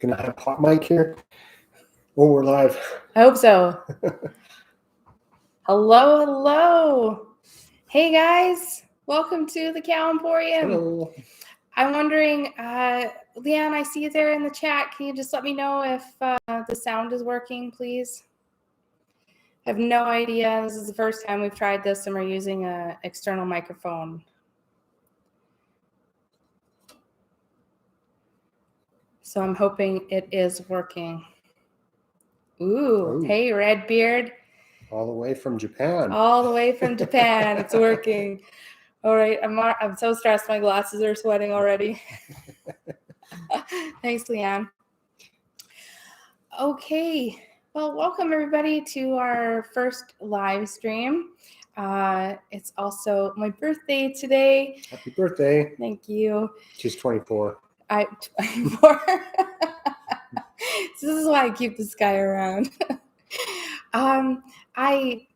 Can I have hot mic here? Oh, we're live. I hope so. Hello. Hey guys, welcome to the Cow Emporium. Hello. I'm wondering, Leanne, I see you there in the chat. Can you just let me know if the sound is working, please? I have no idea. This is the first time we've tried this and we're using an external microphone. So I'm hoping it is working. Ooh. Hey, Redbeard. All the way from Japan. It's working. All right, I'm so stressed. My glasses are sweating already. Thanks, Leanne. Okay, well, welcome everybody to our first live stream. It's also my birthday today. Happy birthday. Thank you. She's 24. 24. So this is why I keep this guy around. I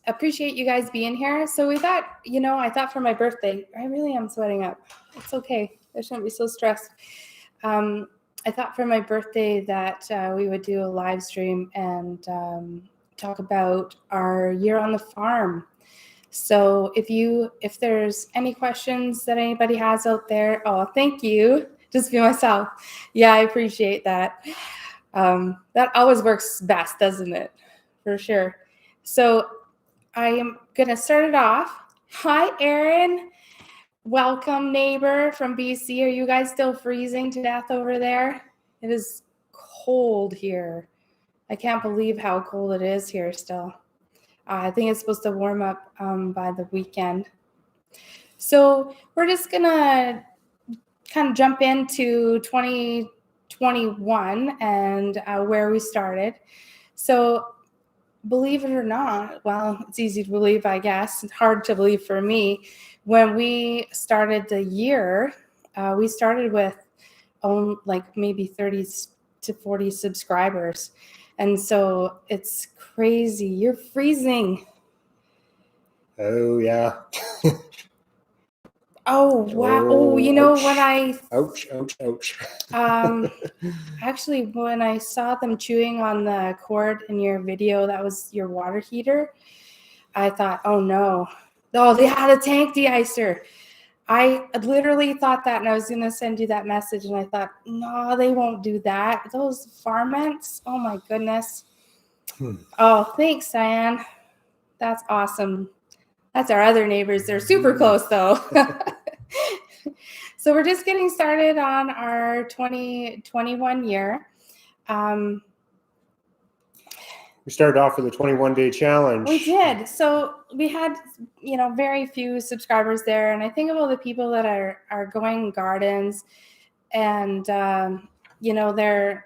appreciate you guys being here. So we thought, I thought for my birthday, I really am sweating up. It's okay. I shouldn't be so stressed. I thought for my birthday that we would do a live stream and talk about our year on the farm. So if there's any questions that anybody has out there, thank you. Just be myself. Yeah, I appreciate that. That always works best, doesn't it? For sure. So I am going to start it off. Hi, Erin. Welcome, neighbor from BC. Are you guys still freezing to death over there? It is cold here. I can't believe how cold it is here still. I think it's supposed to warm up by the weekend. So we're just going to kind of jump into 2021 and where we started. So believe it or not, well, it's easy to believe, I guess. It's hard to believe for me. When we started the year, we started with maybe 30 to 40 subscribers. And so it's crazy. You're freezing. Oh, yeah. Oh, wow. Oh, when I... Ouch. Actually, when I saw them chewing on the cord in your video, that was your water heater, I thought, oh, no. Oh, they had a tank de-icer. I literally thought that, and I was going to send you that message, and I thought, no, they won't do that. Those varmints, oh, my goodness. Oh, thanks, Diane. That's awesome. That's our other neighbors. They're super close, though. So we're just getting started on our 2021 year. We started off with a 21-day challenge. We did. So we had, very few subscribers there. And I think of all the people that are going gardens and, they're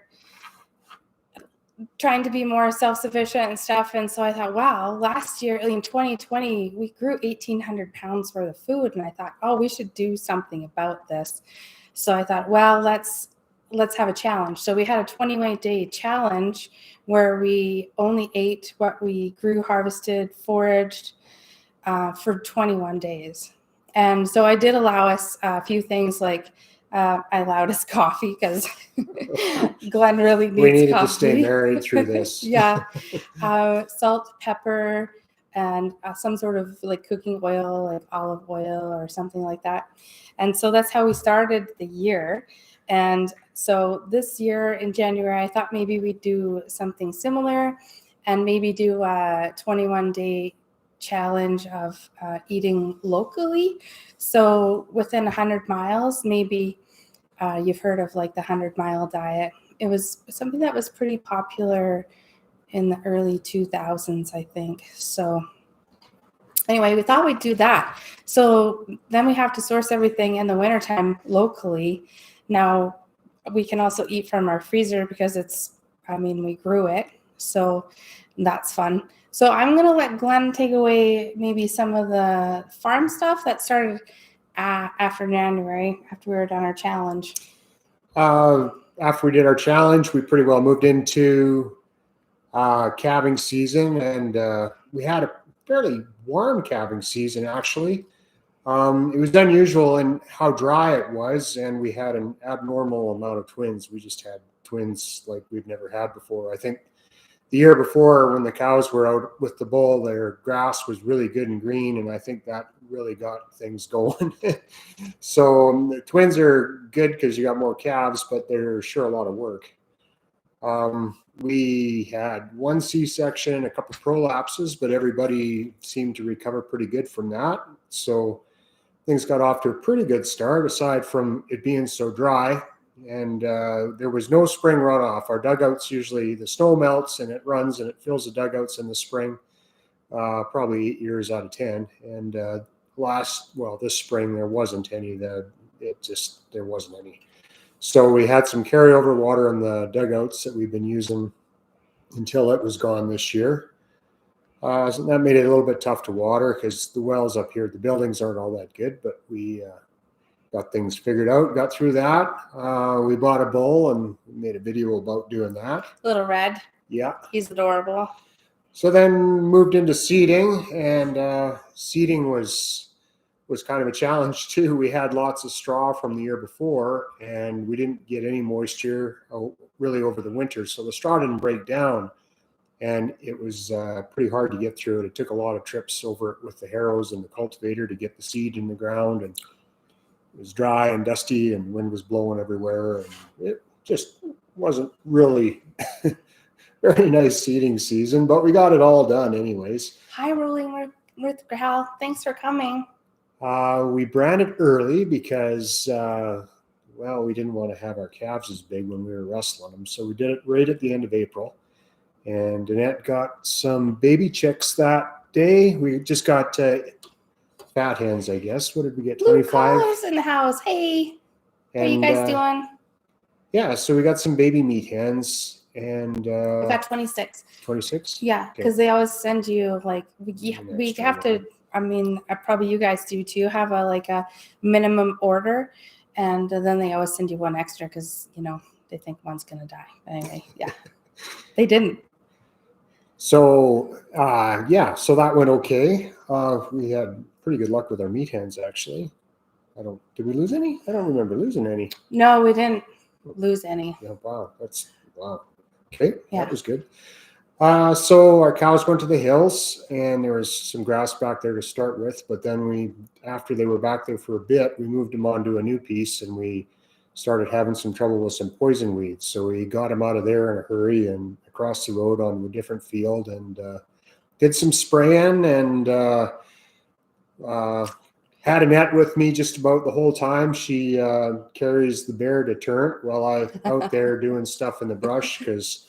trying to be more self-sufficient and stuff. And so I thought, wow, last year in 2020, we grew 1,800 pounds worth of food. And I thought, we should do something about this. So I thought, well, let's have a challenge. So we had a 21-day challenge where we only ate what we grew, harvested, foraged for 21 days. And so I did allow us a few things like I allowed us coffee because Glenn really needs coffee. We needed to stay married through this. Yeah. Salt, pepper, and some sort of like cooking oil, like olive oil or something like that. And so that's how we started the year. And so this year in January, I thought maybe we'd do something similar and maybe do a 21-day challenge of eating locally. So within 100 miles, maybe you've heard of like the 100-mile diet. It was something that was pretty popular in the early 2000s, I think. So anyway, we thought we'd do that. So then we have to source everything in the wintertime locally. Now we can also eat from our freezer because we grew it. So that's fun. So I'm going to let Glenn take away maybe some of the farm stuff that started after January, after we were done our challenge. After we did our challenge, we pretty well moved into calving season, and we had a fairly warm calving season, actually. It was unusual in how dry it was, and we had an abnormal amount of twins. We just had twins like we've never had before. I think the year before, when the cows were out with the bull, their grass was really good and green, and I think that really got things going. So the twins are good because you got more calves, but they're sure a lot of work. We had one C-section, a couple prolapses, but everybody seemed to recover pretty good from that. So things got off to a pretty good start, aside from it being so dry. And there was no spring runoff. Our dugouts, usually the snow melts and it runs and it fills the dugouts in the spring, probably 8 years out of 10. And this spring there wasn't any. There wasn't any. So we had some carryover water in the dugouts that we've been using until it was gone this year. So that made it a little bit tough to water because the wells up here, the buildings aren't all that good, but we got things figured out, got through that. We bought a bull and made a video about doing that. Little Red. Yeah. He's adorable. So then moved into seeding, and seeding was kind of a challenge too. We had lots of straw from the year before, and we didn't get any moisture really over the winter. So the straw didn't break down, and it was pretty hard to get through it. It took a lot of trips over it with the harrows and the cultivator to get the seed in the ground, and it was dry and dusty and wind was blowing everywhere, and it just wasn't really very nice seeding season, but we got it all done anyways. Hi, Rolling with Gal. Thanks for coming. We branded early because, we didn't want to have our calves as big when we were wrestling them. So we did it right at the end of April. And Annette got some baby chicks that day. We just got fat hens, I guess. What did we get? 25? Carlos in the house. Hey, how are you guys doing? Yeah, so we got some baby meat hens, and we got 26. 26? Yeah, because they always send you we have to. I mean, probably you guys do too. Have a minimum order, and then they always send you one extra because they think one's gonna die. Anyway, yeah, they didn't. So so that went okay. We had pretty good luck with our meat hens, actually. Did we lose any? I don't remember losing any. No, we didn't lose any. Yeah, wow. Okay, yeah. That was good. So our cows went to the hills, and there was some grass back there to start with. But then after they were back there for a bit, we moved them onto a new piece, and we started having some trouble with some poison weeds. So we got them out of there in a hurry and across the road onto a different field, and did some spraying, and had Annette with me just about the whole time. She carries the bear deterrent while I'm out there doing stuff in the brush, because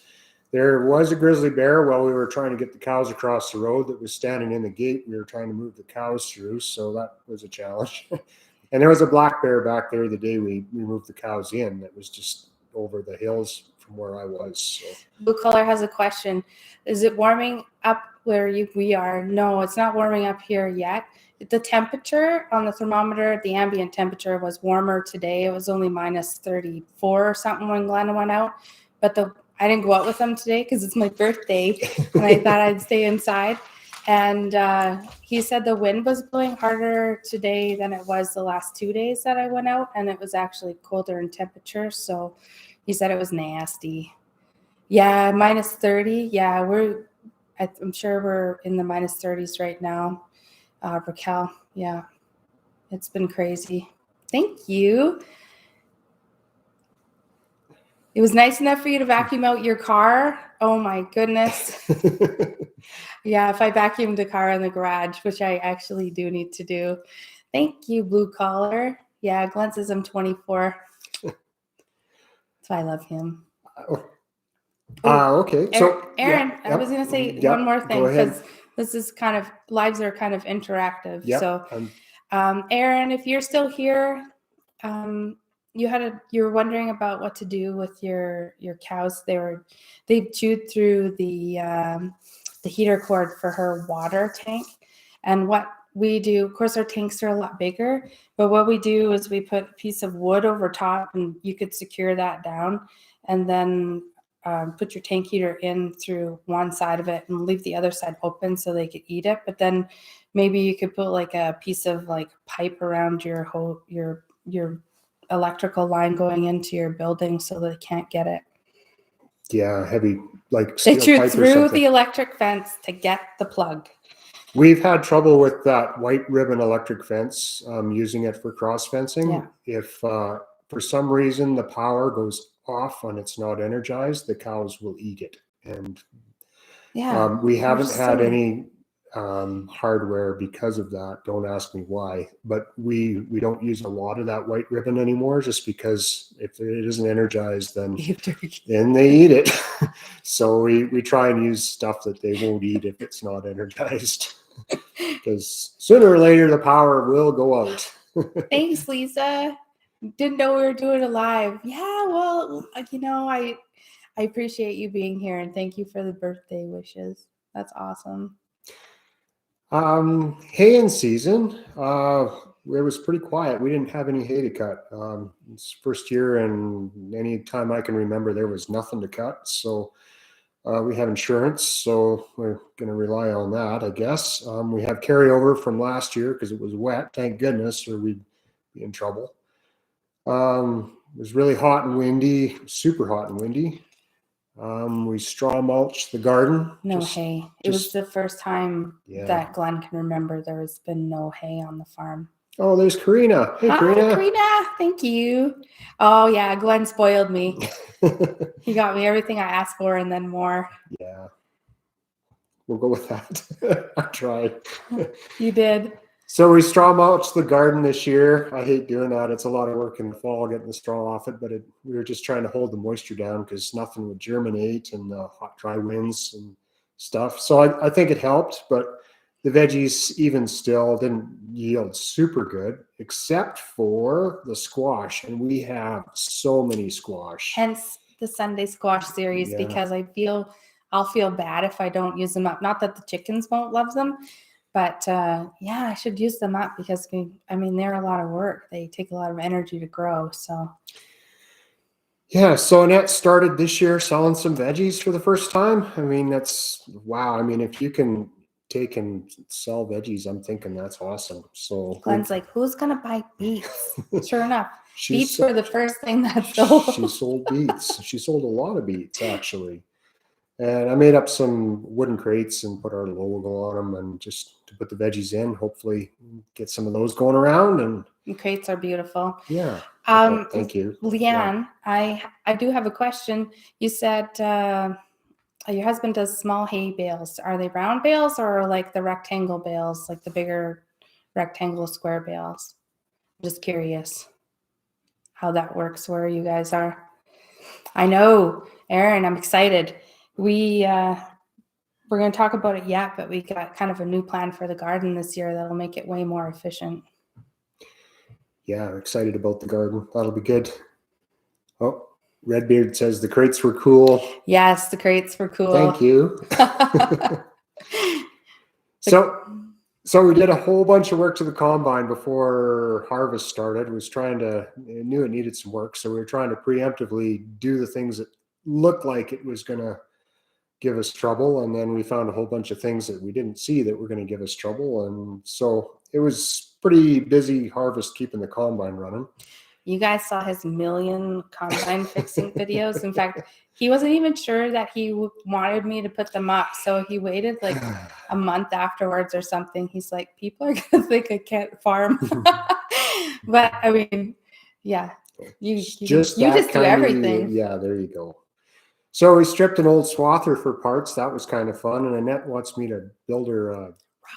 there was a grizzly bear while we were trying to get the cows across the road that was standing in the gate. We were trying to move the cows through, so that was a challenge. And there was a black bear back there the day we moved the cows in. That was just over the hills from where I was. So. Blue Collar has a question. Is it warming up where we are? No, it's not warming up here yet. The temperature on the thermometer, the ambient temperature was warmer today. It was only minus 34 or something when Glenn went out. But I didn't go out with them today because it's my birthday, and I thought I'd stay inside. And he said the wind was blowing harder today than it was the last 2 days that I went out, and it was actually colder in temperature. So he said it was nasty. Yeah, minus 30. Yeah, I'm sure we're in the minus 30s right now. Raquel, yeah, it's been crazy. Thank you. It was nice enough for you to vacuum out your car. Oh my goodness. Yeah, if I vacuumed the car in the garage, which I actually do need to do. Thank you, Blue Collar. Yeah, Glenn says I'm 24. That's why I love him. Okay. So Aaron, I was going to say one more thing, because this is lives are kind of interactive. Yep. So Aaron, if you're still here, you were wondering about what to do with your cows. They chewed through the heater cord for her water tank, and what we do, of course, our tanks are a lot bigger, but what we do is we put a piece of wood over top, and you could secure that down, and then put your tank heater in through one side of it and leave the other side open so they could eat it. But then maybe you could put like a piece of like pipe around your whole your electrical line going into your building so they can't get it. Yeah, heavy like They steel threw pipe or through something. the electric fence to get the plug. We've had trouble with that white ribbon electric fence, using it for cross fencing. Yeah. If for some reason the power goes off and it's not energized, the cows will eat it. And Yeah. we they're haven't had silly. any hardware because of that. Don't ask me why, but we don't use a lot of that white ribbon anymore, just because if it isn't energized, then they eat it. So we try and use stuff that they won't eat if it's not energized, because sooner or later the power will go out. Thanks, Lisa. Didn't know we were doing it live. Yeah, well, I appreciate you being here, and thank you for the birthday wishes. That's awesome. Hay in season, it was pretty quiet. We didn't have any hay to cut. It's first year, and any time I can remember, there was nothing to cut. So we have insurance, so we're going to rely on that, I guess. We have carryover from last year because it was wet, thank goodness, or we'd be in trouble. It was really hot and windy, super hot and windy. We straw mulched the garden. No hay. It was the first time that Glenn can remember there has been no hay on the farm. Oh, there's Karina. Hey, Karina. Karina, thank you. Oh, yeah, Glenn spoiled me. He got me everything I asked for and then more. Yeah. We'll go with that. I tried. You did. So we straw mulched the garden this year. I hate doing that. It's a lot of work in the fall getting the straw off it, but we were just trying to hold the moisture down because nothing would germinate and the hot, dry winds and stuff. So I think it helped, but the veggies even still didn't yield super good, except for the squash. And we have so many squash. Hence the Sunday squash series, because I'll feel bad if I don't use them up. Not that the chickens won't love them, but I should use them up because, they're a lot of work. They take a lot of energy to grow. So. Yeah, so Annette started this year selling some veggies for the first time. That's wow. If you can take and sell veggies, I'm thinking that's awesome. So Glenn's like, who's gonna buy beets? Sure enough, beets were the first thing that sold. She sold beets. She sold a lot of beets, actually. And I made up some wooden crates and put our logo on them, and just to put the veggies in. Hopefully, get some of those going around. And crates are beautiful. Yeah. Thank you, Leanne. Yeah. I do have a question. You said your husband does small hay bales. Are they round bales or like the rectangle bales, like the bigger rectangle square bales? I'm just curious how that works where you guys are. I know, Aaron, I'm excited. We're going to talk about it yet, but we got kind of a new plan for the garden this year that'll make it way more efficient. Yeah, I'm excited about the garden. That'll be good. Oh, Redbeard says the crates were cool. Yes, the crates were cool. Thank you. So we did a whole bunch of work to the combine before harvest started. Knew it needed some work. So we were trying to preemptively do the things that looked like it was going to give us trouble. And then we found a whole bunch of things that we didn't see that were going to give us trouble. And so it was pretty busy harvest keeping the combine running. You guys saw his million combine fixing videos. In fact, he wasn't even sure that he wanted me to put them up. So he waited like a month afterwards or something. He's like, people are going to think I can't farm. But yeah, you just do everything. Yeah, there you go. So we stripped an old swather for parts. That was kind of fun. And Annette wants me to build her a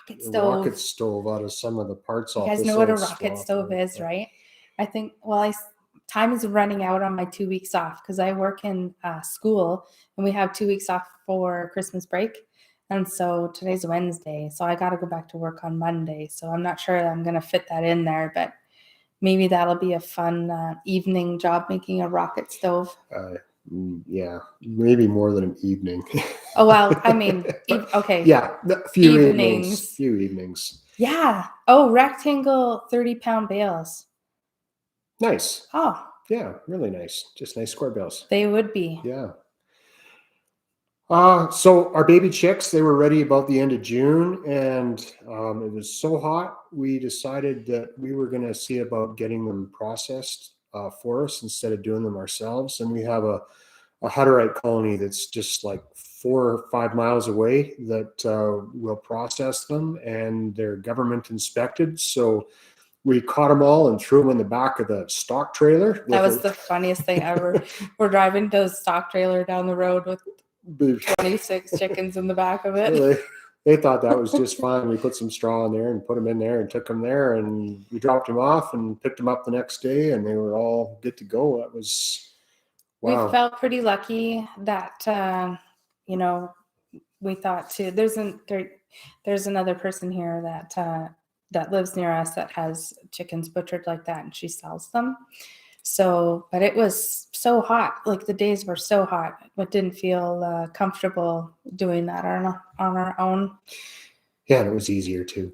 rocket stove out of some of the parts. You guys know what a rocket stove is, right? I think, time is running out on my 2 weeks off because I work in school and we have 2 weeks off for Christmas break. And so today's Wednesday. So I got to go back to work on Monday. So I'm not sure I'm going to fit that in there, but maybe that'll be a fun evening job making a rocket stove. Yeah, maybe more than an evening. Oh, well, okay. Yeah, a few evenings. Yeah. Oh, rectangle 30-pound bales. Nice. Oh. Yeah, really nice. Just nice square bales. They would be. Yeah. So our baby chicks, they were ready about the end of June, and it was so hot, we decided that we were going to see about getting them processed for us instead of doing them ourselves. And we have a Hutterite colony that's just like 4 or 5 miles away that will process them, and they're government inspected. So we caught them all and threw them in the back of the stock trailer. That was the funniest thing ever. We're driving to a stock trailer down the road with 26 chickens in the back of it. They thought that was just fine. We put some straw in there and put them in there and took them there, and we dropped them off and picked them up the next day, and they were all good to go. That was wow. We felt pretty lucky that we thought too. There's another person here that lives near us that has chickens butchered like that, and she sells them. So, but it was so hot. Like the days were so hot, but didn't feel comfortable doing that on our own. Yeah, and it was easier too.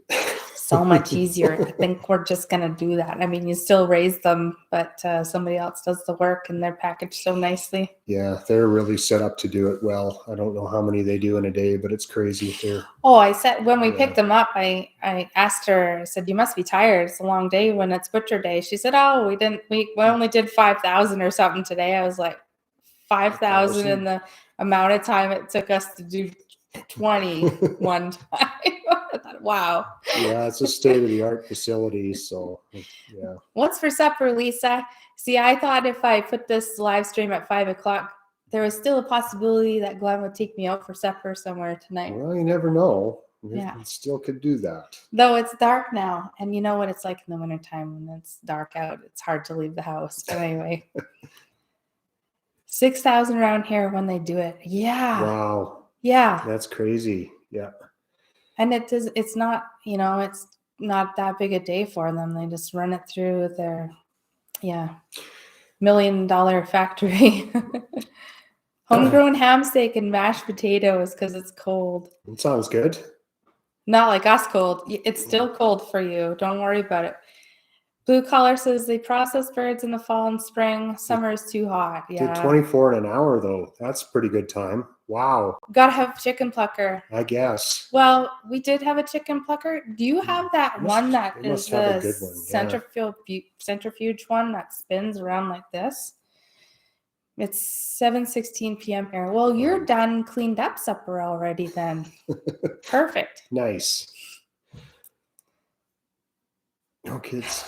So much easier. I think we're just going to do that. I mean, you still raise them, but somebody else does the work, and they're packaged so nicely. Yeah, they're really set up to do it well. I don't know how many they do in a day, but it's crazy. I said, when we picked them up, I asked her, I said, you must be tired. It's a long day when it's butcher day. She said, oh, we only did 5,000 or something today. I was like, 5,000 in the amount of time it took us to do 20 one time. I thought, wow. Yeah, it's a state-of-the-art facility. So, yeah. What's for supper, Lisa? See, I thought if I put this live stream at 5:00, there was still a possibility that Glenn would take me out for supper somewhere tonight. Well, you never know. Yeah. It still could do that. Though it's dark now, and you know what it's like in the wintertime when it's dark out. It's hard to leave the house. But anyway, 6,000 around here when they do it. Yeah. Wow. Yeah. That's crazy. Yeah. And it's not, it's not that big a day for them. They just run it through their, $1 million factory. Homegrown ham steak and mashed potatoes because it's cold. It sounds good. Not like us cold. It's still cold for you. Don't worry about it. Blue Collar says they process birds in the fall and spring. Summer is too hot. Yeah. Did 24 in an hour though. That's a pretty good time. Wow. Gotta have chicken plucker. I guess. Well, we did have a chicken plucker. Do you have that one that is the centrifuge one that spins around like this? It's 7:16 p.m. here. Well, you're done, cleaned up supper already then. Perfect. Nice. No kids.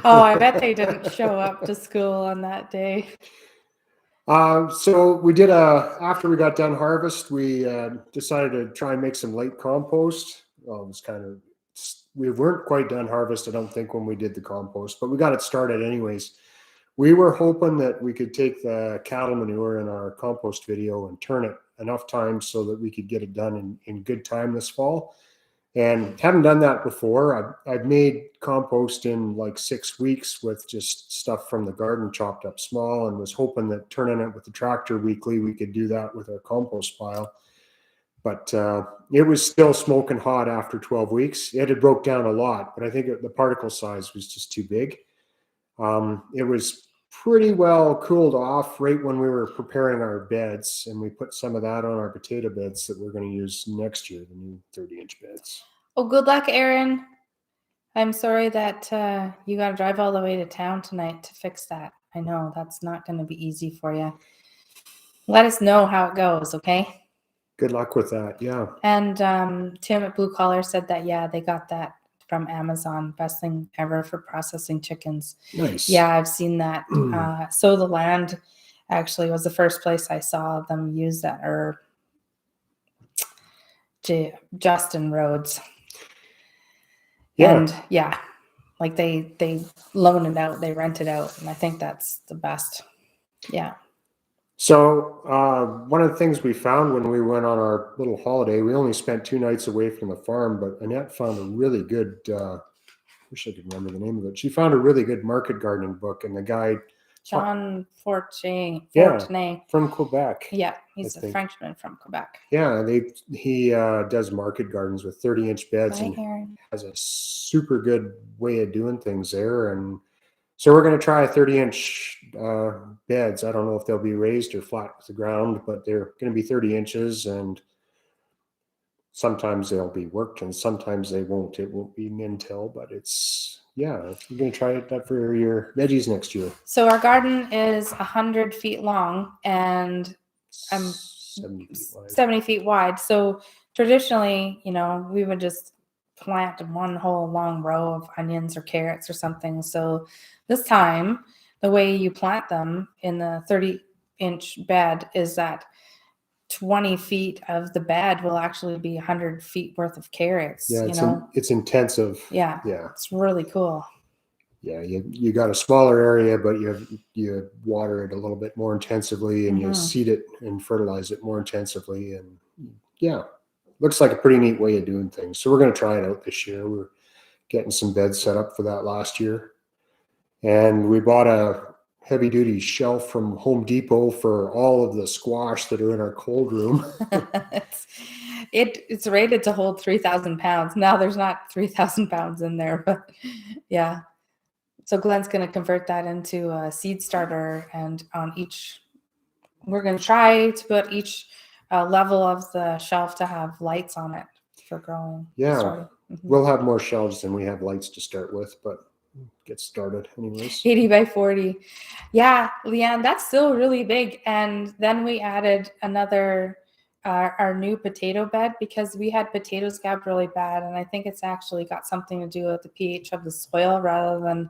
Oh, I bet they didn't show up to school on that day. So we did after we got done harvest, we decided to try and make some light compost. Well, it was we weren't quite done harvest, I don't think, when we did the compost, but we got it started anyways. We were hoping that we could take the cattle manure in our compost video and turn it enough times so that we could get it done in good time this fall. And haven't done that before. I've made compost in like 6 weeks with just stuff from the garden chopped up small, and was hoping that turning it with the tractor weekly, we could do that with our compost pile. But it was still smoking hot after 12 weeks. It had broke down a lot, but I think the particle size was just too big. It was pretty well cooled off right when we were preparing our beds, and we put some of that on our potato beds that we're going to use next year, the new 30-inch beds. Oh, good luck, Aaron. I'm sorry that you got to drive all the way to town tonight to fix that. I know that's not going to be easy for you. Let us know how it goes, okay? Good luck with that, yeah. And Tim at Blue Collar said that, yeah, they got that from Amazon. Best thing ever for processing chickens. Nice. Yeah, I've seen that. So the Land actually was the first place I saw them use that, or Justin Rhodes. Yeah. And yeah, like they loan it out, they rent it out, and I think that's the best. Yeah. So one of the things we found when we went on our little holiday, we only spent 2 nights away from the farm, but Annette found a really good, wish I could remember the name of it. She found a really good market gardening book, and the guy, John Fortney, from Quebec. Yeah, he's a Frenchman from Quebec. Yeah, he does market gardens with 30-inch beds, and has a super good way of doing things there. And So we're going to try 30-inch beds. I don't know if they'll be raised or flat with the ground, but they're going to be 30 inches, and sometimes they'll be worked and sometimes they won't. It won't be min-till, but we're going to try it for your veggies next year. So our garden is 100 feet long and 70 feet wide. So traditionally, we would just plant one whole long row of onions or carrots or something. So this time, the way you plant them in the 30-inch bed is that 20 feet of the bed will actually be 100 feet worth of carrots. Yeah, it's intensive. Yeah, it's really cool. Yeah, you got a smaller area, but you water it a little bit more intensively, and you seed it and fertilize it more intensively, and looks like a pretty neat way of doing things. So we're going to try it out this year. We're getting some beds set up for that last year, and we bought a heavy-duty shelf from Home Depot for all of the squash that are in our cold room. It's rated to hold 3,000 pounds. Now there's not 3,000 pounds in there, but yeah. So Glenn's going to convert that into a seed starter, and we're going to try to put each level of the shelf to have lights on it for growing. Yeah, we'll have more shelves than we have lights to start with, but get started anyways. 80 by 40. Yeah, Leanne, that's still really big. And then we added another, our new potato bed, because we had potato scab really bad. And I think it's actually got something to do with the pH of the soil rather than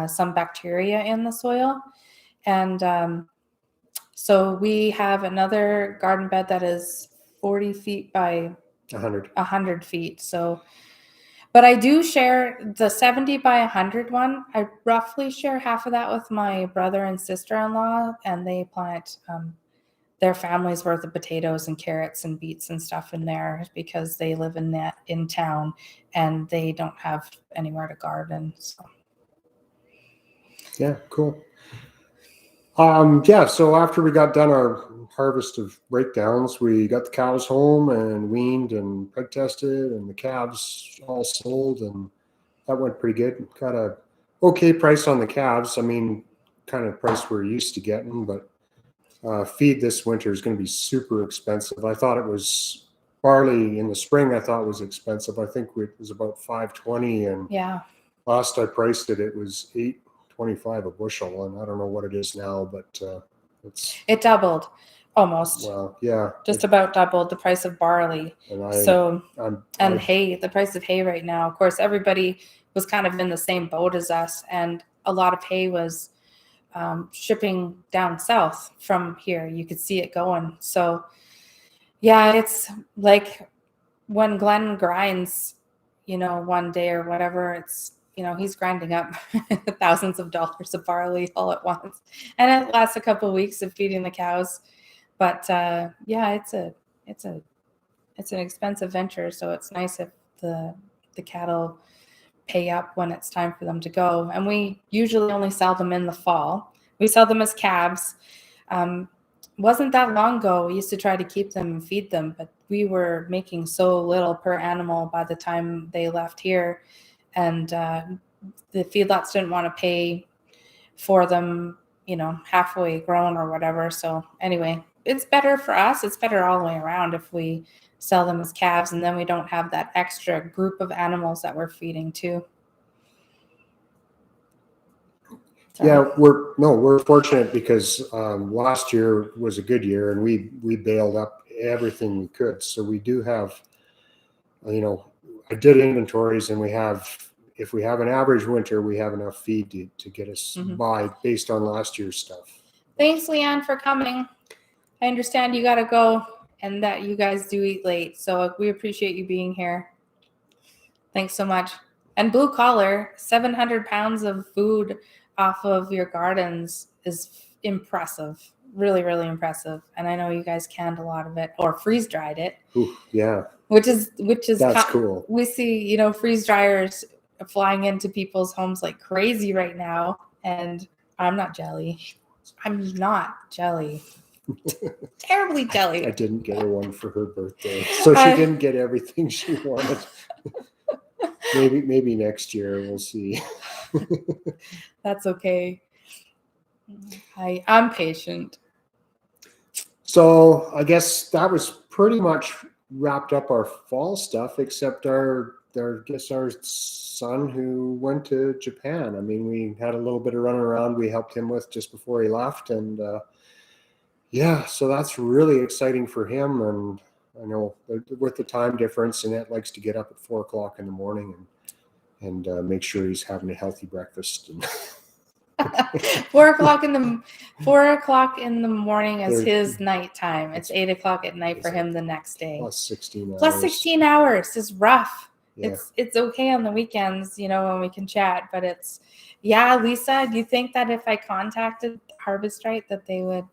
some bacteria in the soil. And so we have another garden bed that is 40 feet by 100 feet. So, but I do share the 70 by 100 one. I roughly share half of that with my brother and sister-in-law, and they plant their family's worth of potatoes and carrots and beets and stuff in there because they live in town and they don't have anywhere to garden. So. Yeah, cool. So after we got done our harvest of breakdowns, we got the cows home and weaned and peg tested, and the calves all sold, and that went pretty good. Got a okay price on the calves. I mean, kind of price we're used to getting, but feed this winter is going to be super expensive. I thought it was barley in the spring. I thought it was expensive. I think it was about $5.20, and last I priced it, it was $8.25 a bushel, and I don't know what it is now, but it doubled almost. Well, yeah, just about doubled the price of barley. And hay, the price of hay right now. Of course, everybody was kind of in the same boat as us, and a lot of hay was shipping down south from here. You could see it going. So yeah, it's like when Glenn grinds, one day or whatever, it's, he's grinding up thousands of dollars of barley all at once, and it lasts a couple of weeks of feeding the cows. But it's an expensive venture. So it's nice if the cattle pay up when it's time for them to go. And we usually only sell them in the fall. We sell them as calves. Wasn't that long ago, we used to try to keep them and feed them, but we were making so little per animal by the time they left here. And the feedlots didn't want to pay for them, halfway grown or whatever. So anyway, it's better for us. It's better all the way around if we sell them as calves, and then we don't have that extra group of animals that we're feeding too. So. Yeah, we're fortunate because last year was a good year, and we bailed up everything we could. So we do have, I did inventories, and if we have an average winter, we have enough feed to get us by based on last year's stuff. Thanks, Leanne, for coming. I understand you got to go and that you guys do eat late. So we appreciate you being here. Thanks so much. And blue collar, 700 pounds of food off of your gardens is impressive. Really, really impressive. And I know you guys canned a lot of it or freeze dried it. Ooh, yeah. Which is that's cool. We see, freeze dryers flying into people's homes like crazy right now. And I'm not jelly. I'm not jelly. Terribly jelly. I didn't get her one for her birthday, so she didn't get everything she wanted. maybe next year we'll see. That's okay. I'm patient. So I guess that was pretty much wrapped up our fall stuff, except our son who went to Japan. I mean, we had a little bit of running around we helped him with just before he left, and yeah, so that's really exciting for him. And I know with the time difference, Annette likes to get up at 4 o'clock in the morning and make sure he's having a healthy breakfast. And 4 o'clock in the morning is his nighttime. It's 8 o'clock at night for him the next day. Plus 16 hours. Plus 16 hours is rough. Yeah. It's okay on the weekends, when we can chat, but yeah, Lisa, do you think that if I contacted Harvest Right that they would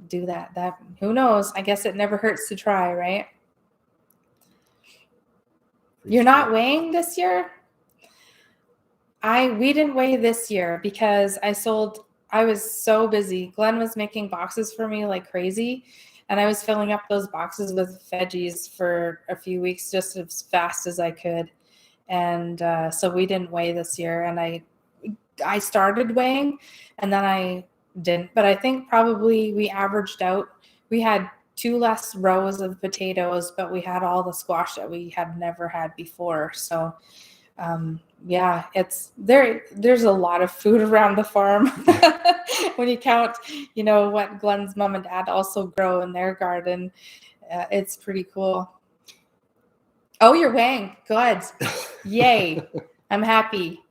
do that? Who knows? I guess it never hurts to try, right? You're not weighing this year? We didn't weigh this year because I was so busy. Glenn was making boxes for me like crazy, and I was filling up those boxes with veggies for a few weeks just as fast as I could. And so we didn't weigh this year, and I started weighing and then I didn't, but I think probably we averaged out. We had 2 less rows of potatoes, but we had all the squash that we had never had before. So yeah, there's a lot of food around the farm when you count, what Glenn's mom and dad also grow in their garden. It's pretty cool. Oh, you're weighing. Good. Yay. I'm happy.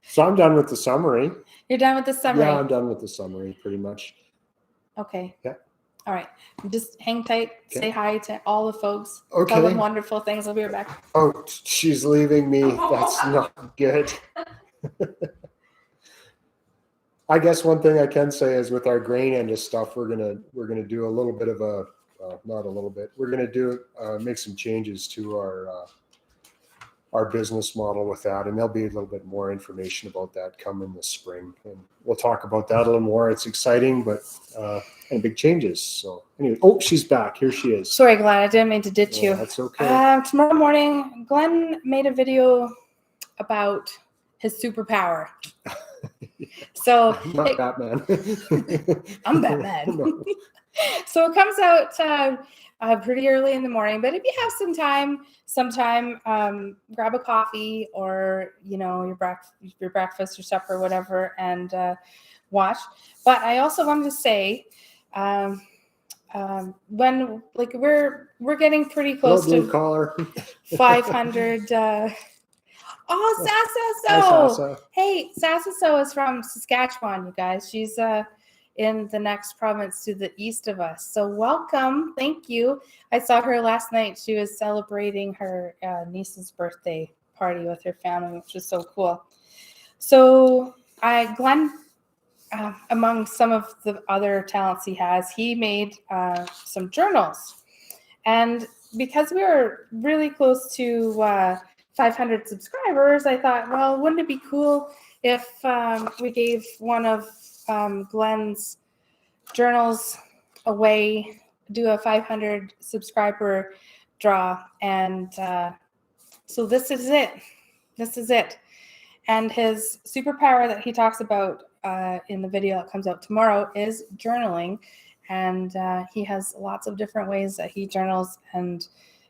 So I'm done with the summary. You're done with the summary? Yeah, I'm done with the summary pretty much. Okay. Yeah. All right. Just hang tight. Okay. Say hi to all the folks. Okay. Tell them wonderful things. I'll be right back. Oh, she's leaving me. That's not good. I guess one thing I can say is with our grain end of stuff, we're gonna do a little bit of not a little bit. We're gonna make some changes to our business model with that, and there'll be a little bit more information about that coming this spring, and we'll talk about that a little more. It's exciting, but and big changes. So anyway, oh, she's back. Here she is. Sorry, Glenn, I didn't mean to ditch you. That's okay. Tomorrow morning, Glenn made a video about his superpower. So I'm not Batman. I'm Batman. No. So it comes out pretty early in the morning, but if you have some time, sometime grab a coffee or your breakfast or supper, whatever, and watch. But I also wanted to say, when we're getting pretty close to caller. 500. Oh, Sasso! Hey, Sasso is from Saskatchewan, you guys. She's in the next province to the east of us. So welcome. Thank you. I saw her last night. She was celebrating her niece's birthday party with her family, which was so cool. So Glenn, among some of the other talents he has, he made some journals. And because we were really close to 500 subscribers, I thought, well, wouldn't it be cool if we gave one of Glenn's journals away, do a 500 subscriber draw. And so this is it. And his superpower that he talks about in the video that comes out tomorrow is journaling. And he has lots of different ways that he journals, and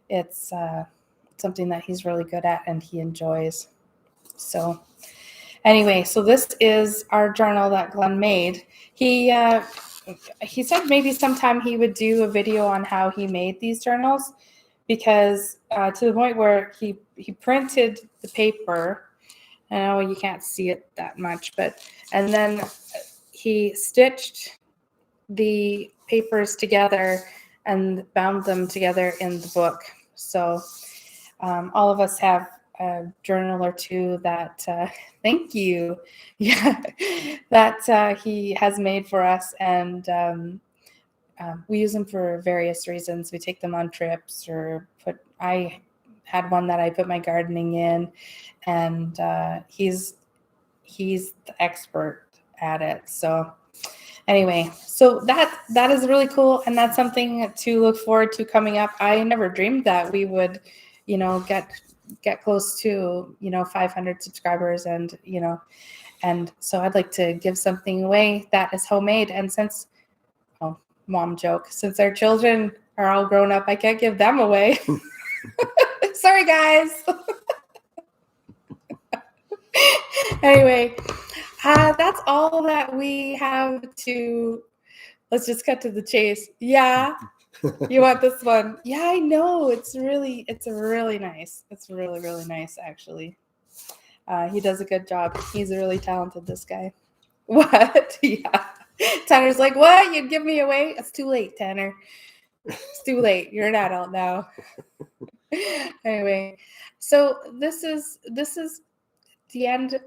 it's something that he's really good at and he enjoys. So anyway, so this is our journal that Glenn made. He said maybe sometime he would do a video on how he made these journals, because to the point where he printed the paper. I know you can't see it that much, and then he stitched the papers together and bound them together in the book. So all of us have a journal or two that thank you, yeah, that he has made for us, and we use them for various reasons. We take them on trips, or I had one that I put my gardening in, and he's the expert at it. So Anyway, so that is really cool, and that's something to look forward to coming up. I never dreamed that we would, get close to 500 subscribers, and and so I'd like to give something away that is homemade. And since, mom joke, since our children are all grown up, I can't give them away. Sorry, guys. Anyway, that's all that we have to. Let's just cut to the chase. Yeah, you want this one? Yeah, I know. It's really nice. It's really, really nice, actually. He does a good job. He's really talented, this guy. What? Yeah. Tanner's like, what? You'd give me away? It's too late, Tanner. It's too late. You're an adult now. Anyway, so this is the end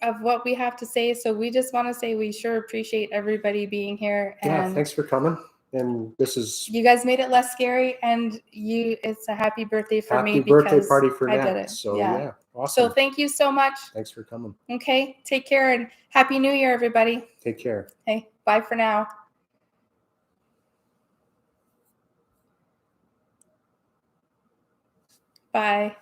of what we have to say. So we just want to say we sure appreciate everybody being here. And yeah, thanks for coming. And this is you guys made it less scary, and it's a happy birthday for me. happy birthday because party for I Nat. did it. So Yeah. awesome. So thank you so much. Thanks for coming. Okay, take care, and Happy New Year, everybody. Take care. Hey, bye for now. Bye.